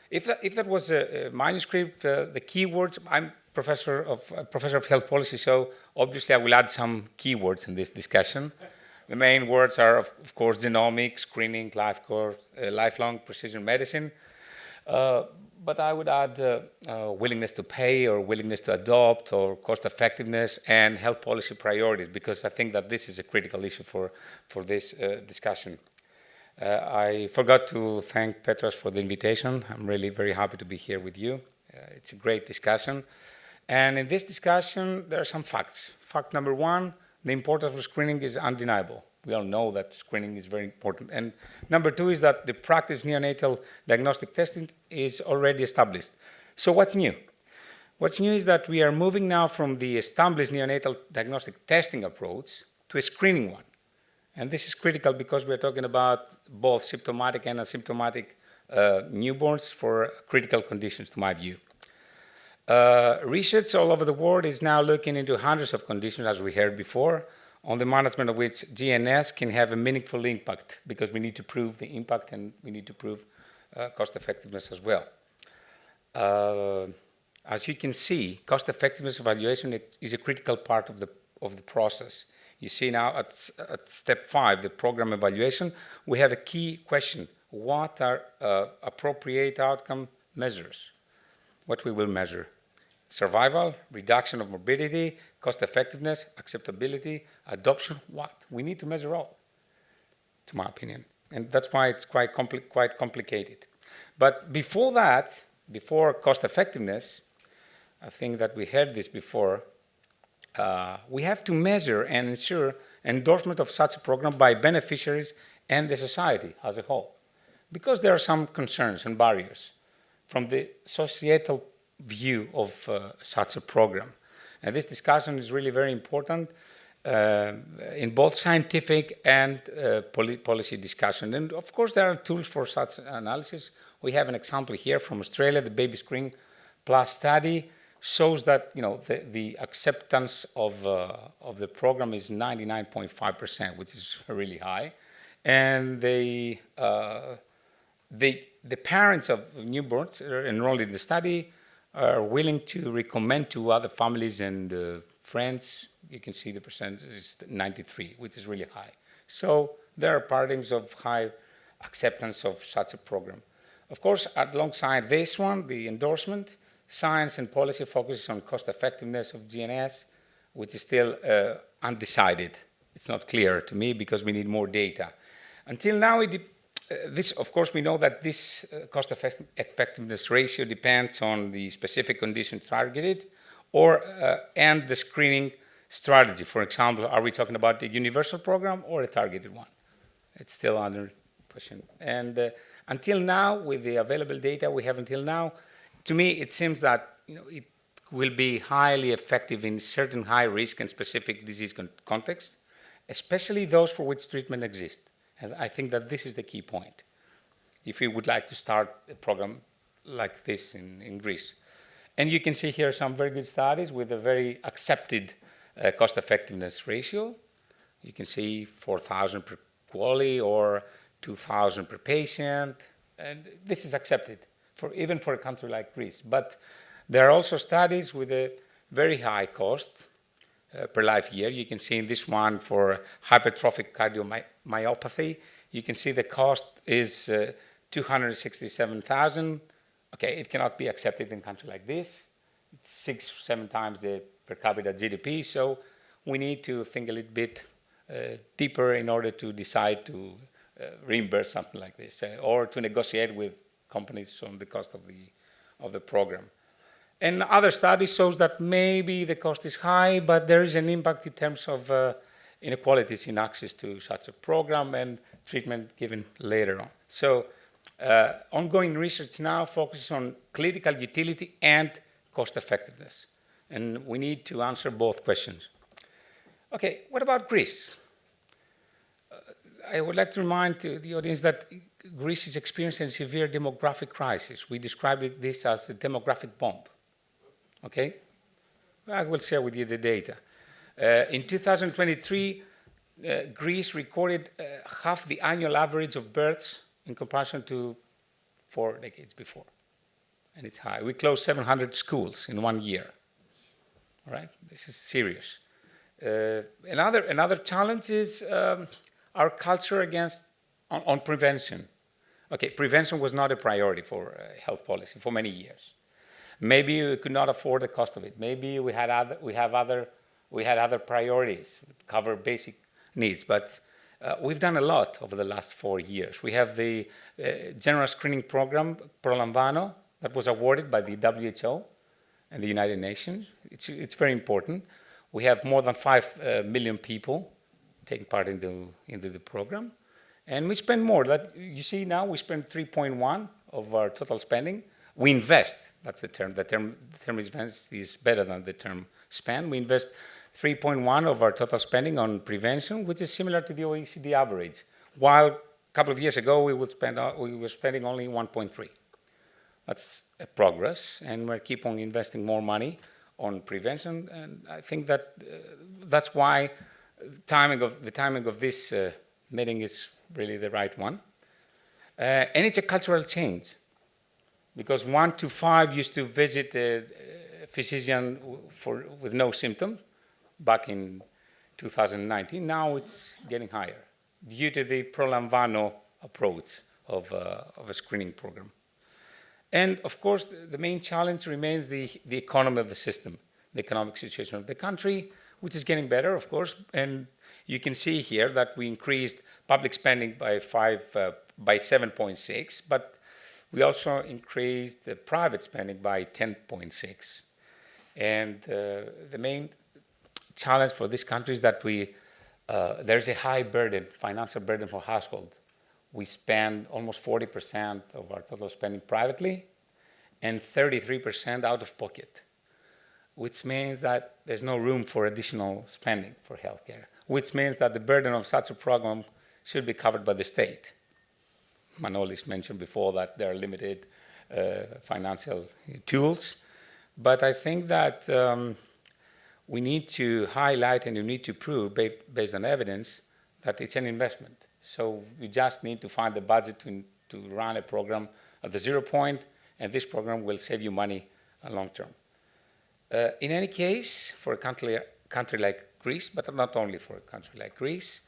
If that was a manuscript, the keywords, I'm professor of health policy, so obviously I will add some keywords in this discussion. The main words are, of course, genomic, screening, lifelong precision medicine. But I would add willingness to pay or willingness to adopt or cost effectiveness and health policy priorities, because I think that this is a critical issue for this discussion. I forgot to thank Petros for the invitation. I'm really very happy to be here with you. It's a great discussion. And in this discussion, there are some facts. Fact number one, the importance of screening is undeniable. We all know that screening is very important. And number two is that the practice of neonatal diagnostic testing is already established. So what's new? What's new is that we are moving now from the established neonatal diagnostic testing approach to a screening one. And this is critical because we're talking about both symptomatic and asymptomatic newborns for critical conditions, to my view. Research all over the world is now looking into hundreds of conditions, as we heard before, on the management of which gNBS can have a meaningful impact, because we need to prove the impact and we need to prove cost effectiveness as well. As you can see, cost effectiveness evaluation is a critical part of the process. You see now at step 5, the program evaluation, we have a key question. What are appropriate outcome measures? What we will measure? Survival, reduction of morbidity, cost effectiveness, acceptability, adoption, what? We need to measure all, to my opinion. And that's why it's quite complicated. But before that, before cost effectiveness, I think that we heard this before, we have to measure and ensure endorsement of such a program by beneficiaries and the society as a whole. Because there are some concerns and barriers from the societal view of such a program. And this discussion is really very important in both scientific and policy discussion. And of course, there are tools for such analysis. We have an example here from Australia. The Baby Screen Plus study shows that the acceptance of the program is 99.5%, which is really high. And the parents of newborns enrolled in the study are willing to recommend to other families and friends. You can see the percentage is 93, which is really high. So there are paradigms of high acceptance of such a program. Of course, alongside this one, the endorsement, science and policy focuses on cost effectiveness of gNBS, which is still undecided. It's not clear to me because we need more data. Until now, of course, we know that this cost effectiveness ratio depends on the specific condition targeted and the screening strategy. For example, are we talking about a universal program or a targeted one? It's still under question. And until now, with the available data we have until now, to me, it seems that it will be highly effective in certain high risk and specific disease contexts, especially those for which treatment exists. And I think that this is the key point, if we would like to start a program like this in Greece. And you can see here some very good studies with a very accepted cost effectiveness ratio. You can see 4,000 per QALY or 2,000 per patient. And this is accepted, even for a country like Greece. But there are also studies with a very high cost per life year. You can see in this one for hypertrophic cardiomyopathy, you can see the cost is 267,000. Okay, it cannot be accepted in a country like this. It's 6 or 7 times the per capita GDP, so we need to think a little bit deeper in order to decide to reimburse something like this, or to negotiate with companies on the cost of the program. And other studies shows that maybe the cost is high, but there is an impact in terms of inequalities in access to such a program and treatment given later on. So ongoing research now focuses on clinical utility and cost effectiveness. And we need to answer both questions. Okay, what about Greece? I would like to remind the audience that Greece is experiencing a severe demographic crisis. We described this as a demographic bomb. Okay? I will share with you the data. In 2023, Greece recorded half the annual average of births in comparison to 4 decades before. and it's high. We closed 700 schools in 1 year. All right, this is serious. Another challenge is our culture on prevention. Okay, prevention was not a priority for health policy for many years. Maybe we could not afford the cost of it. Maybe we had other priorities, cover basic needs. But we've done a lot over the last 4 years. We have the general screening program, Prolambano, that was awarded by the WHO and the United Nations. It's very important. We have more than 5 million people taking part into the program. And we spend more. That you see now, we spend 3.1 of our total spending. We invest, that's the term. The term invest is better than the term spend. We invest 3.1 of our total spending on prevention, which is similar to the OECD average. While a couple of years ago, we were spending only 1.3. That's a progress, and we keep on investing more money on prevention. And I think that that's why the timing of this meeting is really the right one. And it's a cultural change, because 1 to 5 used to visit a physician with no symptoms back in 2019. Now it's getting higher due to the Prolambano approach of a screening program. And of course, the main challenge remains the economy of the system, the economic situation of the country, which is getting better, of course. And you can see here that we increased public spending by 7.6, but we also increased the private spending by 10.6. And the main challenge for this country is that there's a high burden, financial burden for households. We spend almost 40% of our total spending privately and 33% out of pocket, which means that there's no room for additional spending for healthcare, which means that the burden of such a program should be covered by the state. Manolis mentioned before that there are limited financial tools, but I think that we need to highlight and we need to prove, based on evidence, that it's an investment. So we just need to find the budget to run a program at the 0 point, and this program will save you money long term. In any case, for a country like Greece, but not only for a country like Greece,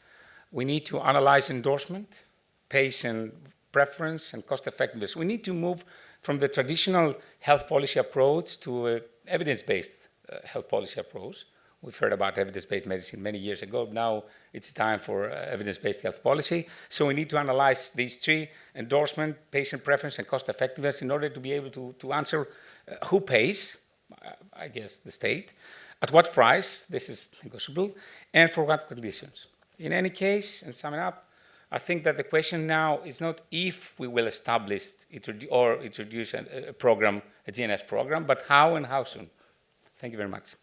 we need to analyze endorsement, patient preference, and cost effectiveness. We need to move from the traditional health policy approach to an evidence-based health policy approach. We've heard about evidence-based medicine many years ago. Now it's time for evidence-based health policy. So we need to analyze these three: endorsement, patient preference, and cost effectiveness, in order to be able to answer who pays, I guess the state, at what price, this is negotiable, and for what conditions. In any case, and summing up, I think that the question now is not if we will establish or introduce a program, a GNS program, but how and how soon. Thank you very much.